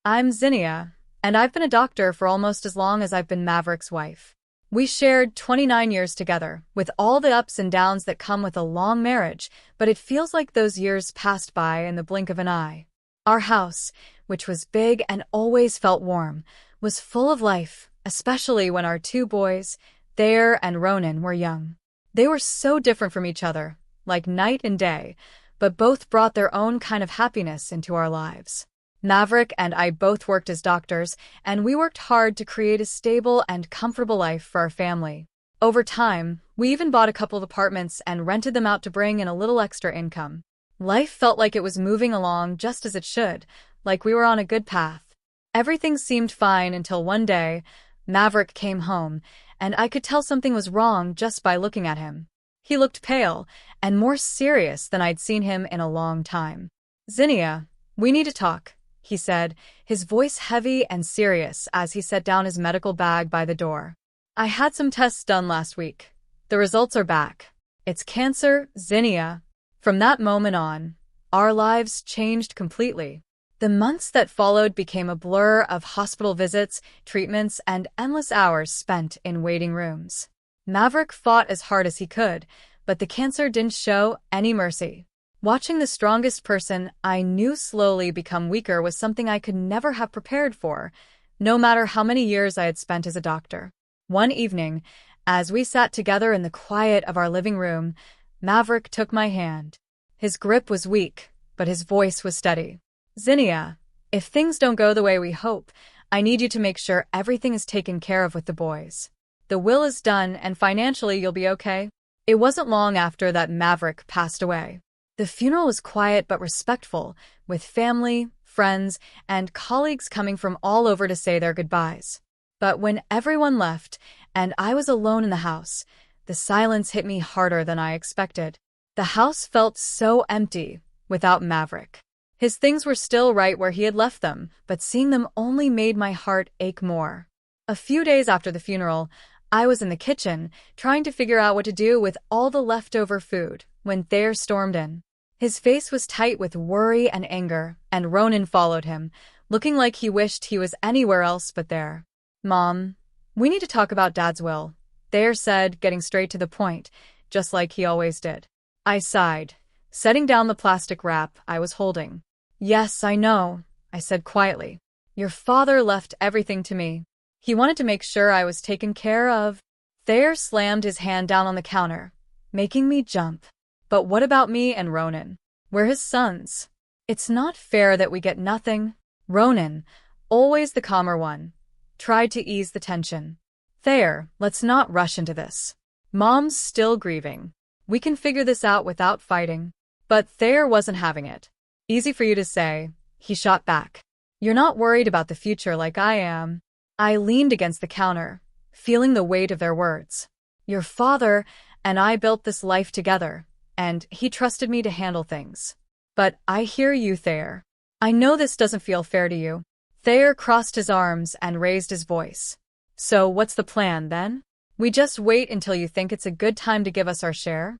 I'm Zinnia, and I've been a doctor for almost as long as I've been Maverick's wife. We shared 29 years together, with all the ups and downs that come with a long marriage, but it feels like those years passed by in the blink of an eye. Our house, which was big and always felt warm, was full of life, especially when our two boys, Thayer and Ronan, were young. They were so different from each other, like night and day, but both brought their own kind of happiness into our lives. Maverick and I both worked as doctors, and we worked hard to create a stable and comfortable life for our family. Over time, we even bought a couple of apartments and rented them out to bring in a little extra income. Life felt like it was moving along just as it should, like we were on a good path. Everything seemed fine until one day, Maverick came home, and I could tell something was wrong just by looking at him. He looked pale, and more serious than I'd seen him in a long time. "Zinnia, we need to talk," he said, his voice heavy and serious as he set down his medical bag by the door. "I had some tests done last week. The results are back. It's cancer, Zinnia." From that moment on, our lives changed completely. The months that followed became a blur of hospital visits, treatments, and endless hours spent in waiting rooms. Maverick fought as hard as he could, but the cancer didn't show any mercy. Watching the strongest person I knew slowly become weaker was something I could never have prepared for, no matter how many years I had spent as a doctor. One evening, as we sat together in the quiet of our living room, Maverick took my hand. His grip was weak, but his voice was steady. "Zinnia, if things don't go the way we hope, I need you to make sure everything is taken care of with the boys. The will is done, and financially you'll be okay." It wasn't long after that Maverick passed away. The funeral was quiet but respectful, with family, friends, and colleagues coming from all over to say their goodbyes. But when everyone left, and I was alone in the house, the silence hit me harder than I expected. The house felt so empty without Maverick. His things were still right where he had left them, but seeing them only made my heart ache more. A few days after the funeral, I was in the kitchen, trying to figure out what to do with all the leftover food, when Thayer stormed in. His face was tight with worry and anger, and Ronan followed him, looking like he wished he was anywhere else but there. "Mom, we need to talk about Dad's will," Thayer said, getting straight to the point, just like he always did. I sighed, setting down the plastic wrap I was holding. "Yes, I know," I said quietly. "Your father left everything to me. He wanted to make sure I was taken care of." Thayer slammed his hand down on the counter, making me jump. "But what about me and Ronan? We're his sons. It's not fair that we get nothing." Ronan, always the calmer one, tried to ease the tension. "Thayer, let's not rush into this. Mom's still grieving. We can figure this out without fighting." But Thayer wasn't having it. "Easy for you to say," he shot back. "You're not worried about the future like I am." I leaned against the counter, feeling the weight of their words. "Your father and I built this life together, and he trusted me to handle things. But I hear you, Thayer. I know this doesn't feel fair to you." Thayer crossed his arms and raised his voice. "So what's the plan, then? We just wait until you think it's a good time to give us our share?"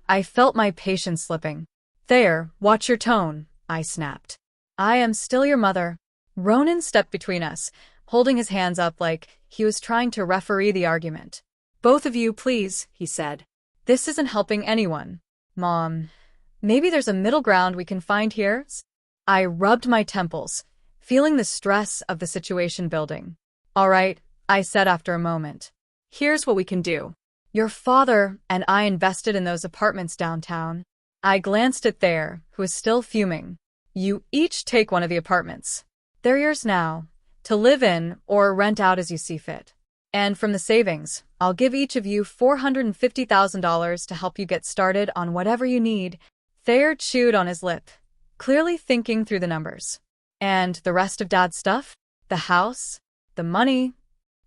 I felt my patience slipping. "Thayer, watch your tone," I snapped. "I am still your mother." Ronan stepped between us, holding his hands up like he was trying to referee the argument. "Both of you, please," he said. "This isn't helping anyone." "Mom, maybe there's a middle ground we can find here?" I rubbed my temples, feeling the stress of the situation building. "All right," I said after a moment. "Here's what we can do. Your father and I invested in those apartments downtown." I glanced at Thayer, who was still fuming. "You each take one of the apartments. They're yours now, to live in or rent out as you see fit. And from the savings, I'll give each of you $450,000 to help you get started on whatever you need." Thayer chewed on his lip, clearly thinking through the numbers. "And the rest of Dad's stuff? The house? The money?"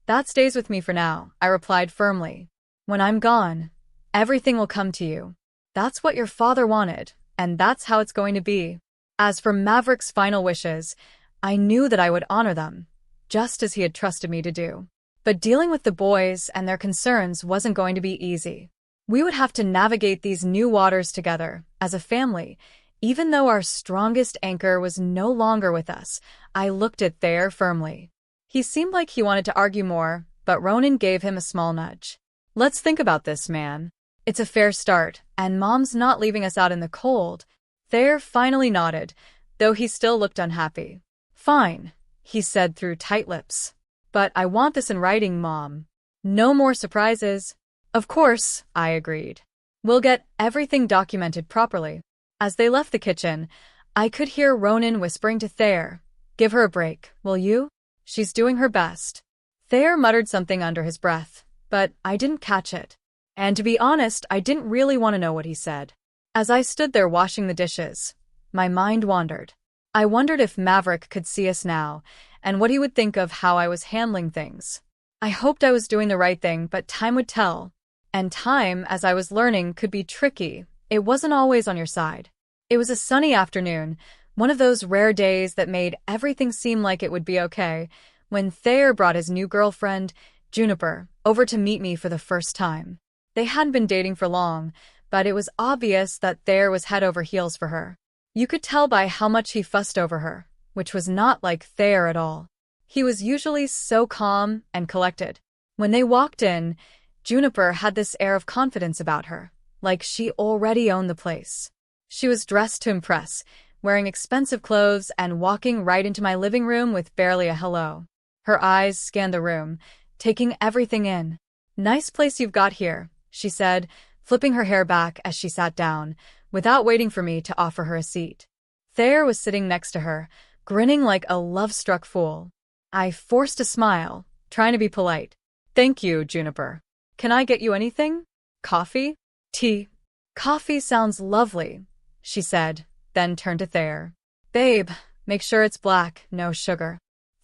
"That stays with me for now," I replied firmly. "When I'm gone, everything will come to you. That's what your father wanted, and that's how it's going to be." As for Maverick's final wishes, I knew that I would honor them, just as he had trusted me to do. But dealing with the boys and their concerns wasn't going to be easy. We would have to navigate these new waters together, as a family, Even though our strongest anchor was no longer with us, I looked at Thayer firmly. He seemed like he wanted to argue more, but Ronan gave him a small nudge. Let's think about this, man. It's a fair start, and Mom's not leaving us out in the cold. Thayer finally nodded, though he still looked unhappy. Fine, he said through tight lips. But I want this in writing, Mom. No more surprises. Of course, I agreed. We'll get everything documented properly. As they left the kitchen, I could hear Ronan whispering to Thayer, "Give her a break, will you? She's doing her best." Thayer muttered something under his breath, but I didn't catch it. And to be honest, I didn't really want to know what he said. As I stood there washing the dishes, my mind wandered. I wondered if Maverick could see us now, and what he would think of how I was handling things. I hoped I was doing the right thing, but time would tell. And time, as I was learning, could be tricky. It wasn't always on your side. It was a sunny afternoon, one of those rare days that made everything seem like it would be okay, when Thayer brought his new girlfriend, Juniper, over to meet me for the first time. They hadn't been dating for long, but it was obvious that Thayer was head over heels for her. You could tell by how much he fussed over her, which was not like Thayer at all. He was usually so calm and collected. When they walked in, Juniper had this air of confidence about her, like she already owned the place. She was dressed to impress, wearing expensive clothes and walking right into my living room with barely a hello. Her eyes scanned the room, taking everything in. "Nice place you've got here," she said, flipping her hair back as she sat down, without waiting for me to offer her a seat. Thayer was sitting next to her, grinning like a love-struck fool. I forced a smile, trying to be polite. "Thank you, Juniper. Can I get you anything? Coffee? Tea?" "Coffee sounds lovely," she said, then turned to Thayer. "Babe, make sure it's black, no sugar."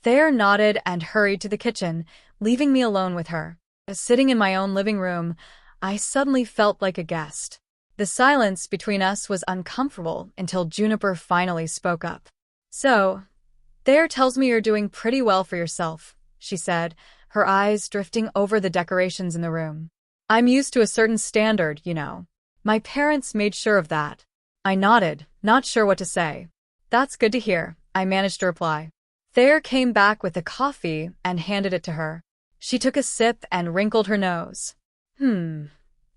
Thayer nodded and hurried to the kitchen, leaving me alone with her. Sitting in my own living room, I suddenly felt like a guest. The silence between us was uncomfortable until Juniper finally spoke up. "So, Thayer tells me you're doing pretty well for yourself," she said, her eyes drifting over the decorations in the room. "I'm used to a certain standard, you know. My parents made sure of that." I nodded, not sure what to say. "That's good to hear," I managed to reply. Thayer came back with the coffee and handed it to her. She took a sip and wrinkled her nose.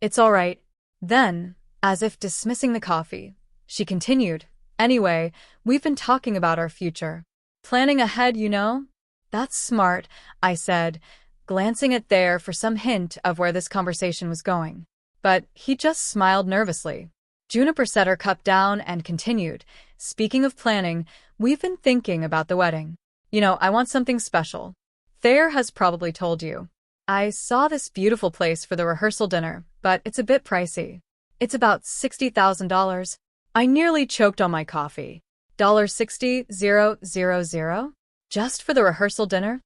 It's all right." Then, as if dismissing the coffee, she continued, "Anyway, we've been talking about our future. Planning ahead, you know?" "That's smart," I said, glancing at Thayer for some hint of where this conversation was going. But he just smiled nervously. Juniper set her cup down and continued, "Speaking of planning, we've been thinking about the wedding. You know, I want something special. Thayer has probably told you. I saw this beautiful place for the rehearsal dinner, but it's a bit pricey. It's about $60,000. I nearly choked on my coffee. $60,000? Just for the rehearsal dinner?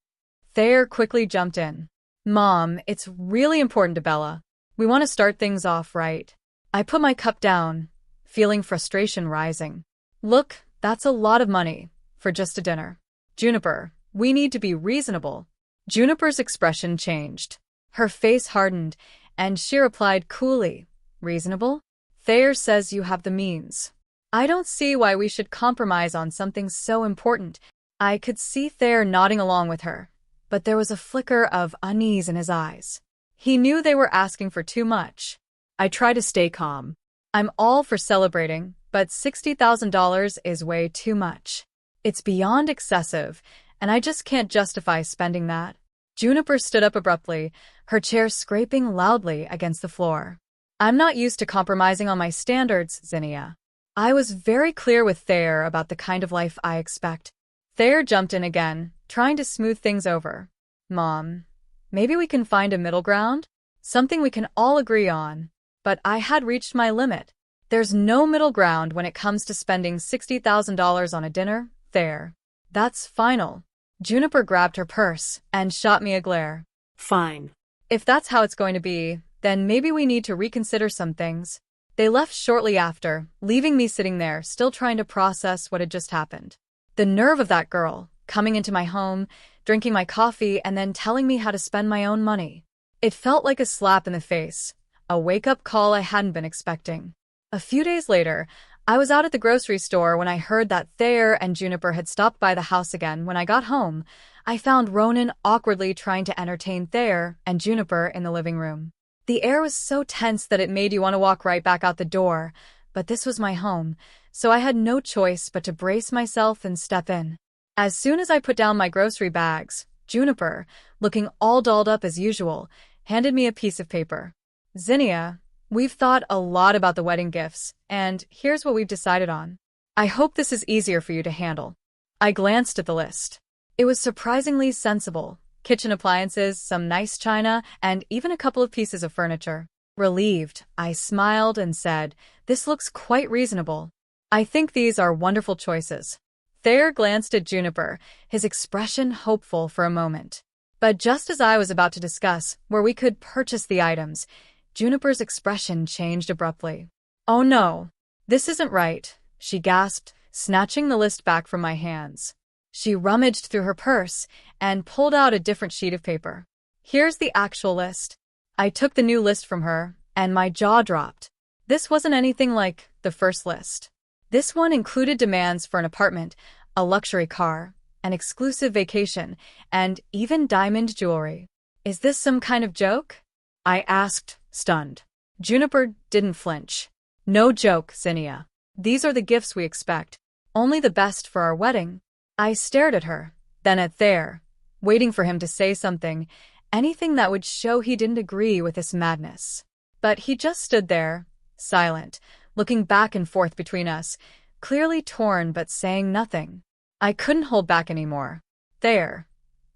Thayer quickly jumped in. "Mom, it's really important to Bella. We want to start things off right." I put my cup down, feeling frustration rising. "Look, that's a lot of money for just a dinner. Juniper, we need to be reasonable." Juniper's expression changed. Her face hardened, and she replied coolly, "Reasonable? Thayer says you have the means. I don't see why we should compromise on something so important." I could see Thayer nodding along with her, but there was a flicker of unease in his eyes. He knew they were asking for too much. I tried to stay calm. "I'm all for celebrating, but $60,000 is way too much. It's beyond excessive, and I just can't justify spending that." Juniper stood up abruptly, her chair scraping loudly against the floor. "I'm not used to compromising on my standards, Zinnia. I was very clear with Thayer about the kind of life I expect." Thayer jumped in again, trying to smooth things over. "Mom, maybe we can find a middle ground? Something we can all agree on." But I had reached my limit. "There's no middle ground when it comes to spending $60,000 on a dinner, Thayer. That's final." Juniper grabbed her purse and shot me a glare. "Fine. "If that's how it's going to be, then maybe we need to reconsider some things." They left shortly after, leaving me sitting there, still trying to process what had just happened. The nerve of that girl, coming into my home, drinking my coffee, and then telling me how to spend my own money. It felt like a slap in the face, a wake-up call I hadn't been expecting. A few days later, I was out at the grocery store when I heard that Thayer and Juniper had stopped by the house again. When I got home, I found Ronan awkwardly trying to entertain Thayer and Juniper in the living room. The air was so tense that it made you want to walk right back out the door, but this was my home, so I had no choice but to brace myself and step in. As soon as I put down my grocery bags, Juniper, looking all dolled up as usual, handed me a piece of paper. Zinnia, we've thought a lot about the wedding gifts, and here's what we've decided on. I hope this is easier for you to handle. I glanced at the list. It was surprisingly sensible. Kitchen appliances, some nice china, and even a couple of pieces of furniture. Relieved, I smiled and said, "This looks quite reasonable. I think these are wonderful choices." Thayer glanced at Juniper, his expression hopeful for a moment. But just as I was about to discuss where we could purchase the items, Juniper's expression changed abruptly. "Oh no, this isn't right," she gasped, snatching the list back from my hands. She rummaged through her purse and pulled out a different sheet of paper. "Here's the actual list." I took the new list from her, and my jaw dropped. This wasn't anything like the first list. This one included demands for an apartment, a luxury car, an exclusive vacation, and even diamond jewelry. "Is this some kind of joke?" I asked, stunned. Juniper didn't flinch. "No joke, Zinnia. These are the gifts we expect. Only the best for our wedding." I stared at her, then at Thayer, waiting for him to say something, anything that would show he didn't agree with this madness. But he just stood there, silent, looking back and forth between us, clearly torn but saying nothing. I couldn't hold back anymore. "Thayer,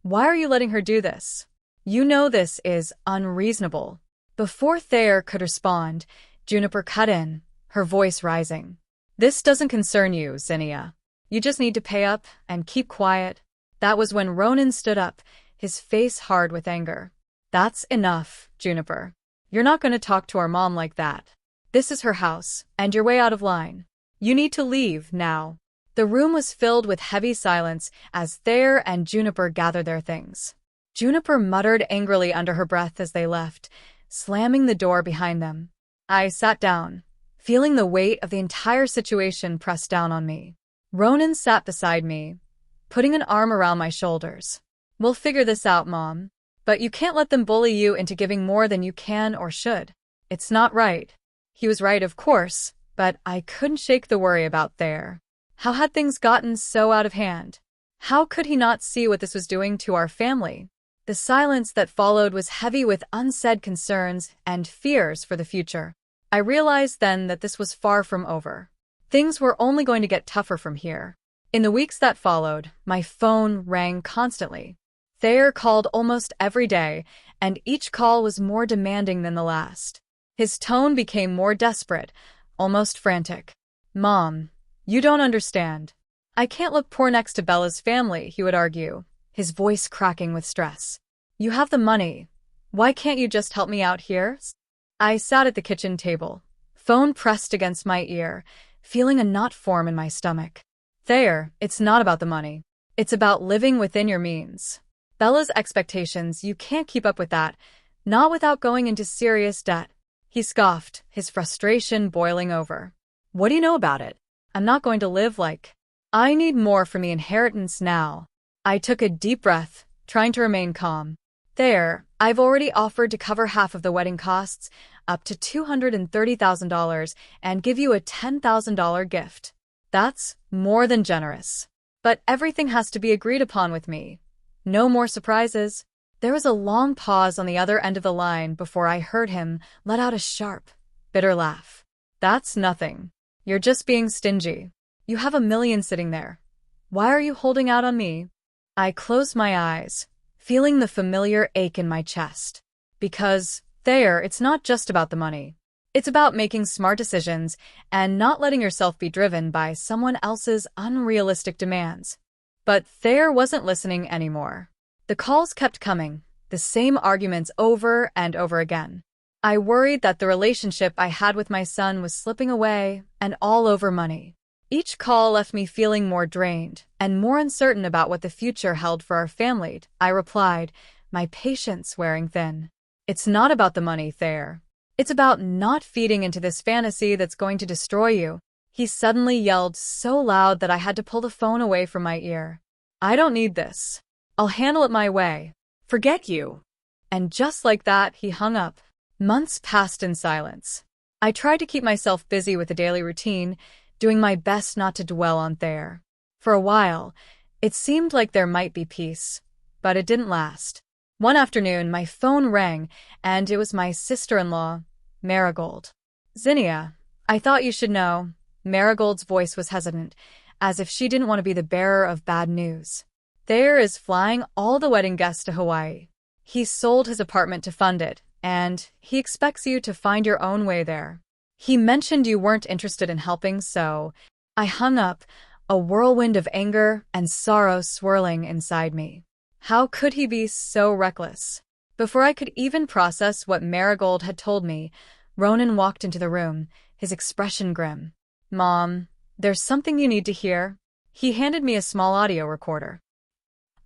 why are you letting her do this? You know this is unreasonable." Before Thayer could respond, Juniper cut in, her voice rising. "This doesn't concern you, Zinnia. You just need to pay up and keep quiet." That was when Ronan stood up, his face hard with anger. "That's enough, Juniper. You're not going to talk to our mom like that. This is her house, and you're way out of line. You need to leave now." The room was filled with heavy silence as Thayer and Juniper gathered their things. Juniper muttered angrily under her breath as they left, slamming the door behind them. I sat down, feeling the weight of the entire situation pressed down on me. Ronan sat beside me, putting an arm around my shoulders. "We'll figure this out, Mom. But you can't let them bully you into giving more than you can or should. It's not right." He was right, of course, but I couldn't shake the worry about Thayer. How had things gotten so out of hand? How could he not see what this was doing to our family? The silence that followed was heavy with unsaid concerns and fears for the future. I realized then that this was far from over. Things were only going to get tougher from here. In the weeks that followed, my phone rang constantly. Thayer called almost every day, and each call was more demanding than the last. His tone became more desperate, almost frantic. "Mom, you don't understand. I can't look poor next to Bella's family," he would argue, his voice cracking with stress. "You have the money. Why can't you just help me out here?" I sat at the kitchen table, phone pressed against my ear, feeling a knot form in my stomach. "Thayer, it's not about the money. It's about living within your means. Bella's expectations, you can't keep up with that, not without going into serious debt." He scoffed, his frustration boiling over. "What do you know about it? I'm not going to live like... I need more from the inheritance now." I took a deep breath, trying to remain calm. "Thayer, I've already offered to cover half of the wedding costs, up to $230,000, and give you a $10,000 gift. That's more than generous. But everything has to be agreed upon with me. No more surprises." There was a long pause on the other end of the line before I heard him let out a sharp, bitter laugh. "That's nothing. You're just being stingy. You have $1 million sitting there. Why are you holding out on me?" I closed my eyes, feeling the familiar ache in my chest. "Because, Thayer, it's not just about the money. It's about making smart decisions and not letting yourself be driven by someone else's unrealistic demands." But Thayer wasn't listening anymore. The calls kept coming, the same arguments over and over again. I worried that the relationship I had with my son was slipping away, and all over money. Each call left me feeling more drained and more uncertain about what the future held for our family. I replied, my patience wearing thin. "It's not about the money, Thayer. It's about not feeding into this fantasy that's going to destroy you." He suddenly yelled so loud that I had to pull the phone away from my ear. "I don't need this. I'll handle it my way. Forget you." And just like that, he hung up. Months passed in silence. I tried to keep myself busy with the daily routine, doing my best not to dwell on Thayer. For a while, it seemed like there might be peace, but it didn't last. One afternoon, my phone rang, and it was my sister-in-law, Marigold. "Zinnia, I thought you should know." Marigold's voice was hesitant, as if she didn't want to be the bearer of bad news. "Thayer is flying all the wedding guests to Hawaii. He sold his apartment to fund it, and he expects you to find your own way there. He mentioned you weren't interested in helping, so..." I hung up, a whirlwind of anger and sorrow swirling inside me. How could he be so reckless? Before I could even process what Marigold had told me, Ronan walked into the room, his expression grim. "Mom, there's something you need to hear." He handed me a small audio recorder.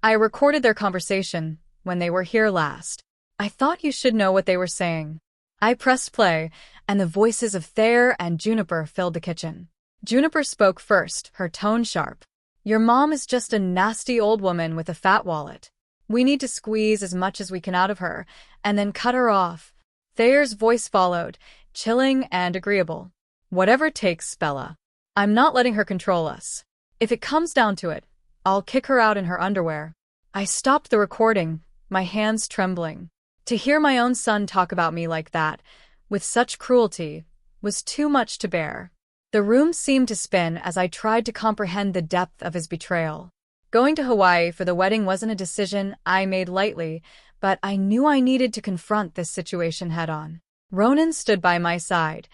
"I recorded their conversation when they were here last. I thought you should know what they were saying." I pressed play, and the voices of Thayer and Juniper filled the kitchen. Juniper spoke first, her tone sharp. "Your mom is just a nasty old woman with a fat wallet. We need to squeeze as much as we can out of her, and then cut her off." Thayer's voice followed, chilling and agreeable. "Whatever it takes, Bella. I'm not letting her control us. If it comes down to it, I'll kick her out in her underwear." I stopped the recording, my hands trembling. To hear my own son talk about me like that, with such cruelty, was too much to bear. The room seemed to spin as I tried to comprehend the depth of his betrayal. Going to Hawaii for the wedding wasn't a decision I made lightly, but I knew I needed to confront this situation head-on. Ronan stood by my side,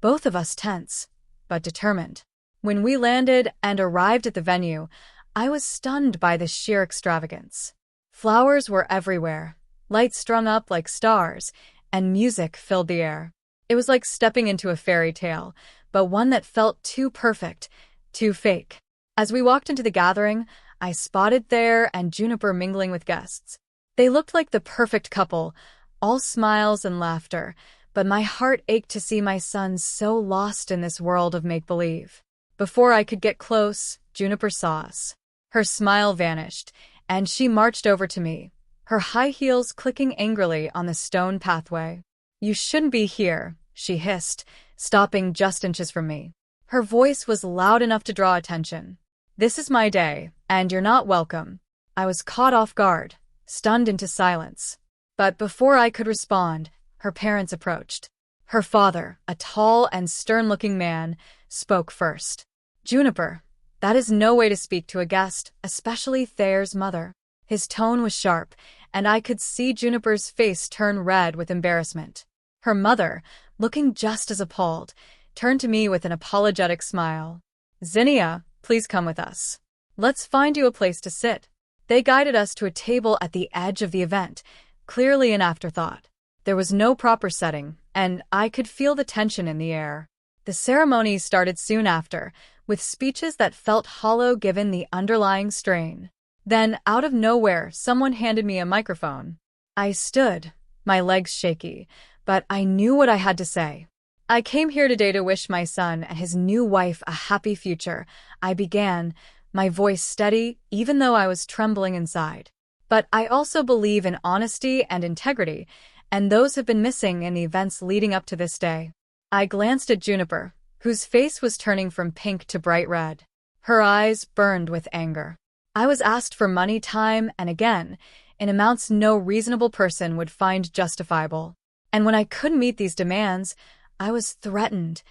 both of us tense, but determined. When we landed and arrived at the venue, I was stunned by the sheer extravagance. Flowers were everywhere, lights strung up like stars, and music filled the air. It was like stepping into a fairy tale, but one that felt too perfect, too fake. As we walked into the gathering, I spotted Thayer and Juniper mingling with guests. They looked like the perfect couple, all smiles and laughter, but my heart ached to see my son so lost in this world of make-believe. Before I could get close, Juniper saw us. Her smile vanished, and she marched over to me, her high heels clicking angrily on the stone pathway. "You shouldn't be here," she hissed, stopping just inches from me. Her voice was loud enough to draw attention. "This is my day, and you're not welcome." I was caught off guard, stunned into silence. But before I could respond, her parents approached. Her father, a tall and stern-looking man, spoke first. "Juniper, that is no way to speak to a guest, especially Thayer's mother." His tone was sharp, and I could see Juniper's face turn red with embarrassment. Her mother, looking just as appalled, turned to me with an apologetic smile. "Zinnia, please come with us. Let's find you a place to sit." They guided us to a table at the edge of the event, clearly an afterthought. There was no proper setting, and I could feel the tension in the air. The ceremony started soon after, with speeches that felt hollow given the underlying strain. Then, out of nowhere, someone handed me a microphone. I stood, my legs shaky, but I knew what I had to say. "I came here today to wish my son and his new wife a happy future," I began, my voice steady even though I was trembling inside. "But I also believe in honesty and integrity, and those have been missing in the events leading up to this day." I glanced at Juniper, whose face was turning from pink to bright red. Her eyes burned with anger. I was asked for money time and again, in amounts no reasonable person would find justifiable. And when I couldn't meet these demands, I was threatened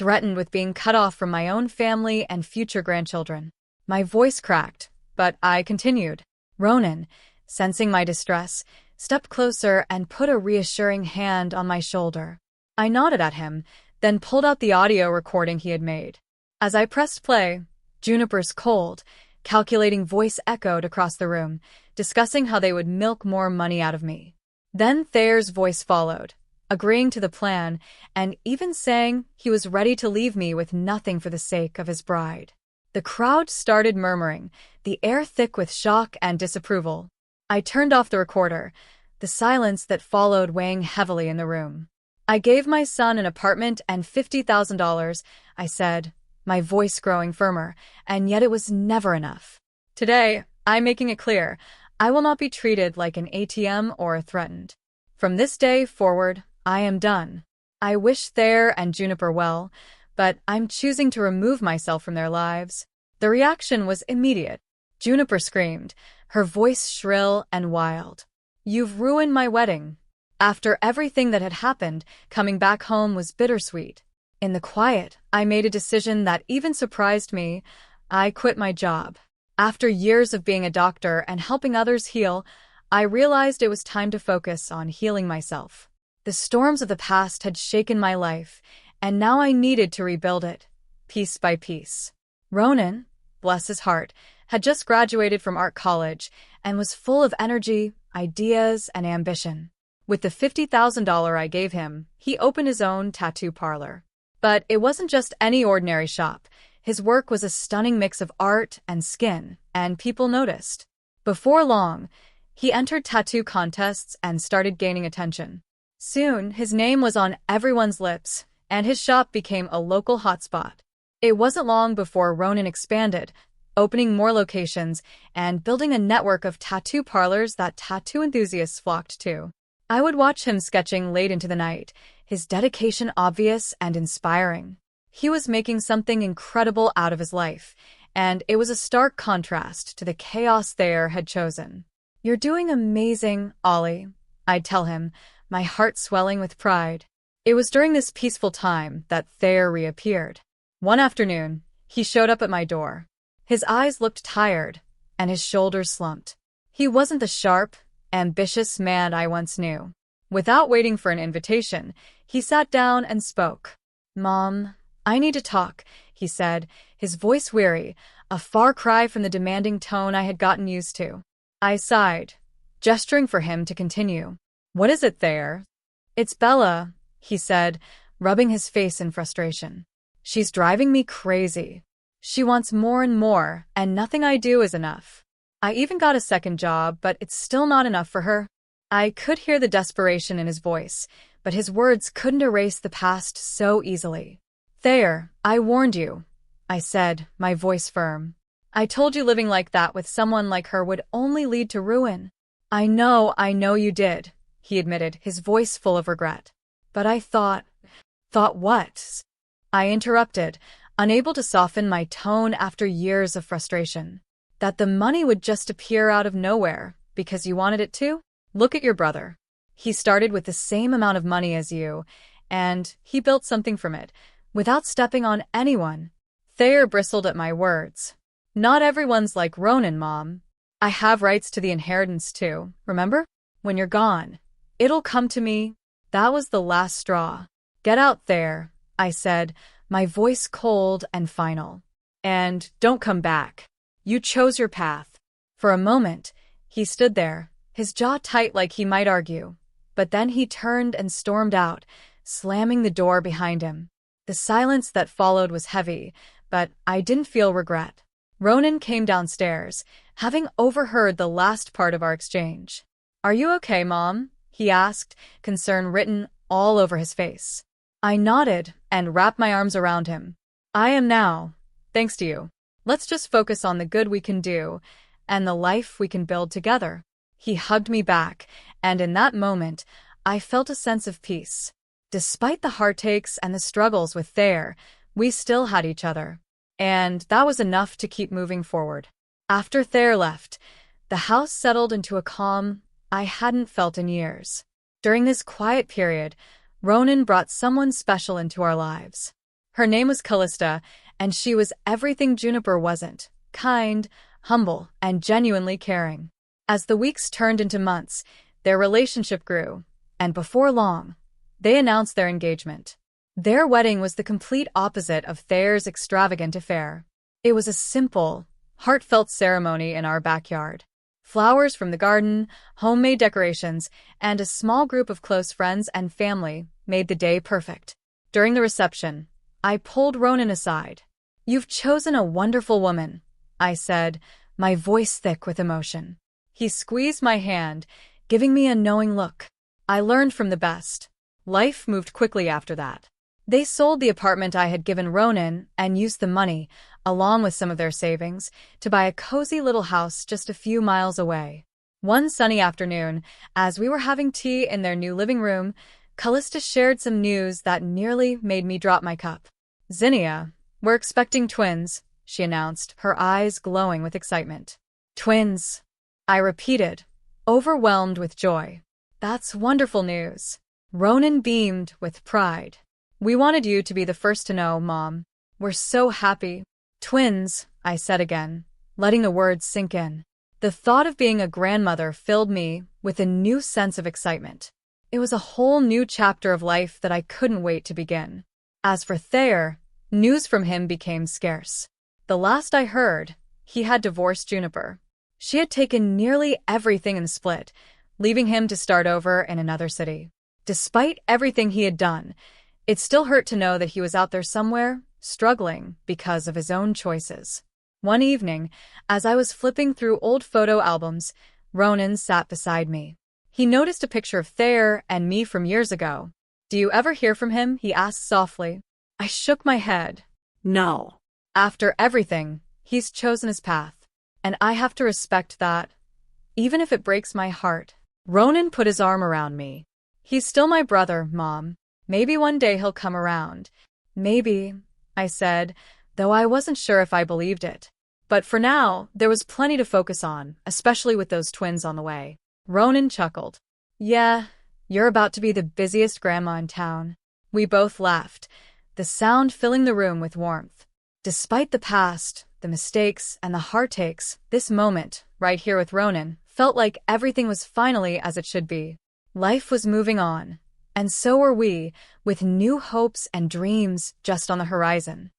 with being cut off from my own family and future grandchildren. My voice cracked, but I continued. Ronan, sensing my distress, stepped closer and put a reassuring hand on my shoulder. I nodded at him, then pulled out the audio recording he had made. As I pressed play, Juniper's cold, calculating voice echoed across the room, discussing how they would milk more money out of me. Then Thayer's voice followed, agreeing to the plan and even saying he was ready to leave me with nothing for the sake of his bride. The crowd started murmuring, the air thick with shock and disapproval. I turned off the recorder, the silence that followed weighing heavily in the room. "I gave my son an apartment and $50,000, I said, my voice growing firmer, and yet it was never enough. Today, I'm making it clear, I will not be treated like an ATM or threatened. From this day forward, I am done. I wish Thayer and Juniper well, but I'm choosing to remove myself from their lives. The reaction was immediate. Juniper screamed, her voice shrill and wild. You've ruined my wedding. After everything that had happened, coming back home was bittersweet. In the quiet, I made a decision that even surprised me. I quit my job. After years of being a doctor and helping others heal, I realized it was time to focus on healing myself. The storms of the past had shaken my life, and now I needed to rebuild it, piece by piece. Ronan, bless his heart, had just graduated from art college and was full of energy, ideas, and ambition. With the $50,000 I gave him, he opened his own tattoo parlor. But it wasn't just any ordinary shop. His work was a stunning mix of art and skin, and people noticed. Before long, he entered tattoo contests and started gaining attention. Soon, his name was on everyone's lips, and his shop became a local hotspot. It wasn't long before Ronan expanded, opening more locations and building a network of tattoo parlors that tattoo enthusiasts flocked to. I would watch him sketching late into the night, his dedication obvious and inspiring. He was making something incredible out of his life, and it was a stark contrast to the chaos Thayer had chosen. You're doing amazing, Ollie, I'd tell him, my heart swelling with pride. It was during this peaceful time that Thayer reappeared. One afternoon, he showed up at my door. His eyes looked tired, and his shoulders slumped. He wasn't the sharp, ambitious man I once knew. Without waiting for an invitation, he sat down and spoke. Mom, I need to talk, he said, his voice weary, a far cry from the demanding tone I had gotten used to. I sighed, gesturing for him to continue. What is it, Thayer? It's Bella, he said, rubbing his face in frustration. She's driving me crazy. She wants more and more, and nothing I do is enough. I even got a second job, but it's still not enough for her. I could hear the desperation in his voice, but his words couldn't erase the past so easily. Thayer, I warned you, I said, my voice firm. I told you living like that with someone like her would only lead to ruin. I know you did, he admitted, his voice full of regret. But I thought what? I interrupted, unable to soften my tone after years of frustration. That the money would just appear out of nowhere, because you wanted it to? Look at your brother. He started with the same amount of money as you, and he built something from it, without stepping on anyone. Thayer bristled at my words. Not everyone's like Ronan, Mom. I have rights to the inheritance too, remember? When you're gone, it'll come to me. That was the last straw. Get out there, I said, my voice cold and final. And don't come back. You chose your path. For a moment, he stood there, his jaw tight like he might argue. But then he turned and stormed out, slamming the door behind him. The silence that followed was heavy, but I didn't feel regret. Ronan came downstairs, having overheard the last part of our exchange. Are you okay, Mom? He asked, concern written all over his face. I nodded and wrapped my arms around him. I am now, thanks to you. Let's just focus on the good we can do and the life we can build together. He hugged me back, and in that moment, I felt a sense of peace. Despite the heartaches and the struggles with Thayer, we still had each other. And that was enough to keep moving forward. After Thayer left, the house settled into a calm I hadn't felt in years. During this quiet period, Ronan brought someone special into our lives. Her name was Callista, and she was everything Juniper wasn't: kind, humble, and genuinely caring. As the weeks turned into months, their relationship grew, and before long, they announced their engagement. Their wedding was the complete opposite of Thayer's extravagant affair. It was a simple, heartfelt ceremony in our backyard. Flowers from the garden, homemade decorations, and a small group of close friends and family made the day perfect. During the reception, I pulled Ronan aside. You've chosen a wonderful woman, I said, my voice thick with emotion. He squeezed my hand, giving me a knowing look. I learned from the best. Life moved quickly after that. They sold the apartment I had given Ronan and used the money, along with some of their savings, to buy a cozy little house just a few miles away. One sunny afternoon, as we were having tea in their new living room, Callista shared some news that nearly made me drop my cup. "Zinnia, we're expecting twins," she announced, her eyes glowing with excitement. "Twins," I repeated, overwhelmed with joy. "That's wonderful news." Ronan beamed with pride. "We wanted you to be the first to know, Mom. We're so happy." "Twins," I said again, letting the words sink in. The thought of being a grandmother filled me with a new sense of excitement. It was a whole new chapter of life that I couldn't wait to begin. As for Thayer, news from him became scarce. The last I heard, he had divorced Juniper. She had taken nearly everything and split, leaving him to start over in another city. Despite everything he had done, it still hurt to know that he was out there somewhere, struggling because of his own choices. One evening, as I was flipping through old photo albums, Ronan sat beside me. He noticed a picture of Thayer and me from years ago. "Do you ever hear from him?" he asked softly. I shook my head. "No." "After everything, he's chosen his path, and I have to respect that, even if it breaks my heart." Ronan put his arm around me. "He's still my brother, Mom. Maybe one day he'll come around." "Maybe," I said, though I wasn't sure if I believed it. But for now, there was plenty to focus on, especially with those twins on the way. Ronan chuckled. "Yeah, you're about to be the busiest grandma in town." We both laughed, the sound filling the room with warmth. Despite the past, the mistakes, and the heartaches, this moment, right here with Ronan, felt like everything was finally as it should be. Life was moving on, and so were we, with new hopes and dreams just on the horizon.